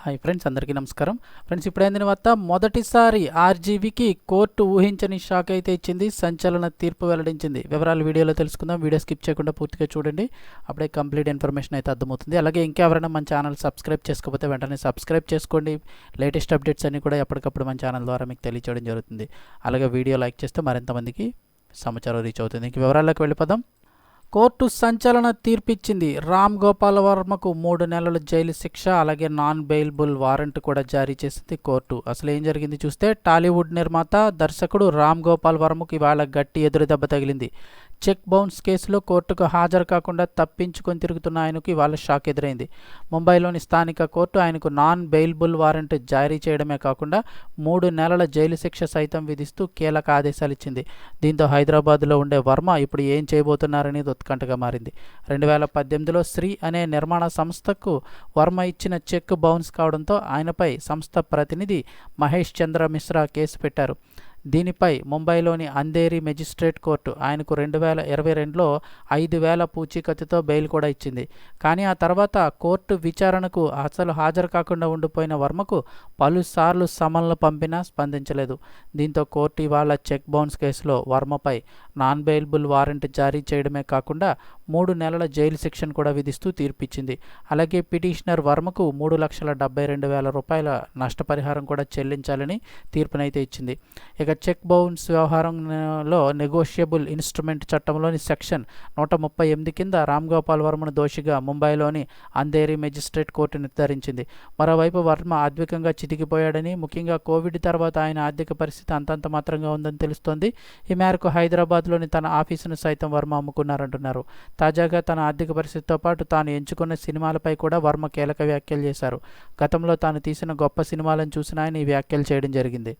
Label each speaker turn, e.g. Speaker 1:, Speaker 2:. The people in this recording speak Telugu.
Speaker 1: హాయ్ ఫ్రెండ్స్, అందరికీ నమస్కారం. ఫ్రెండ్స్, ఇప్పుడైందిన వద్ద మొదటిసారి ఆర్జీవీకి కోర్టు ఊహించని షాక్ అయితే ఇచ్చింది. సంచలన తీర్పు వెల్లడించింది. వివరాలు వీడియోలో తెలుసుకుందాం. వీడియో స్కిప్ చేయకుండా పూర్తిగా చూడండి. అప్పుడే కంప్లీట్ ఇన్ఫర్మేషన్ అయితే అర్థమవుతుంది. అలాగే ఇంకెవరైనా మన ఛానల్ సబ్స్క్రైబ్ చేసుకోకపోతే వెంటనే సబ్స్క్రైబ్ చేసుకోండి. లేటెస్ట్ అప్డేట్స్ అన్ని కూడా ఎప్పటికప్పుడు మన ఛానల్ ద్వారా మీకు తెలియచేయడం జరుగుతుంది. అలాగే వీడియో లైక్ చేస్తే మరింత మందికి సమాచారం రీచ్ అవుతుంది. ఇంక వివరాల్లోకి వెళ్ళిపోదాం. కోర్టు సంచలన తీర్పిచ్చింది. రామ్ గోపాల్ వర్మకు 3 నెలల జైలు శిక్ష, అలాగే నాన్ బెయిలబుల్ వారెంట్ కూడా జారీ చేసింది కోర్టు. అసలు ఏం జరిగింది చూస్తే, టాలీవుడ్ నిర్మాత, దర్శకుడు రామ్ గోపాల్ వర్మకు ఇవాళ గట్టి ఎదురు దెబ్బ తగిలింది. చెక్ బౌన్స్ కేసులో కోర్టుకు హాజరు కాకుండా తప్పించుకొని తిరుగుతున్న ఆయనకు ఇవాళ షాక్ ఎదురైంది. ముంబైలోని స్థానిక కోర్టు ఆయనకు నాన్ బెయిలబుల్ వారెంట్ జారీ చేయడమే కాకుండా 3 నెలల జైలు శిక్ష సైతం విధిస్తూ కీలక ఆదేశాలు ఇచ్చింది. దీంతో హైదరాబాద్లో ఉండే వర్మ ఇప్పుడు ఏం చేయబోతున్నారనేది ఉత్కంఠగా మారింది. 2018లో శ్రీ అనే నిర్మాణ సంస్థకు వర్మ ఇచ్చిన చెక్ బౌన్స్ కావడంతో ఆయనపై సంస్థ ప్రతినిధి మహేష్ చంద్ర మిశ్రా కేసు పెట్టారు. దీనిపై ముంబైలోని అంధేరి మెజిస్ట్రేట్ కోర్టు ఆయనకు 2022లో 5,000 పూచీకత్తుతో బెయిల్ కూడా ఇచ్చింది. కానీ ఆ తర్వాత కోర్టు విచారణకు అసలు హాజరు కాకుండా ఉండిపోయిన వర్మకు పలుసార్లు సమన్లు పంపినా స్పందించలేదు. దీంతో కోర్టు ఇవాళ చెక్ బౌన్స్ కేసులో వర్మపై నాన్ బెయిలబుల్ వారెంట్ జారీ చేయడమే కాకుండా 3 నెలల జైలు శిక్షను కూడా విధిస్తూ తీర్పిచ్చింది. అలాగే పిటిషనర్ వర్మకు 3,72,000 రూపాయల నష్టపరిహారం కూడా చెల్లించాలని తీర్పునైతే ఇచ్చింది. ఇక చెక్ బౌన్స్ వ్యవహారంలో నెగోషియబుల్ ఇన్స్ట్రుమెంట్ చట్టంలోని సెక్షన్ 138 కింద రామ్ గోపాల్ వర్మను దోషిగా ముంబైలోని అంధేరి మెజిస్ట్రేట్ కోర్టు నిర్ధారించింది. మరోవైపు వర్మ ఆర్థికంగా చితికిపోయాడని, ముఖ్యంగా కోవిడ్ తర్వాత ఆయన ఆర్థిక పరిస్థితి అంతంత మాత్రంగా ఉందని తెలుస్తోంది. ఈ మేరకు హైదరాబాద్లోని తన ఆఫీసును సైతం వర్మ అమ్ముకున్నారంటున్నారు. తాజాగా తన ఆర్థిక పరిస్థితితో పాటు తాను ఎంచుకున్న సినిమాలపై కూడా వర్మ కీలక వ్యాఖ్యలు చేశారు. గతంలో తాను తీసిన గొప్ప సినిమాలను చూసిన ఆయన ఈ వ్యాఖ్యలు చేయడం జరిగింది.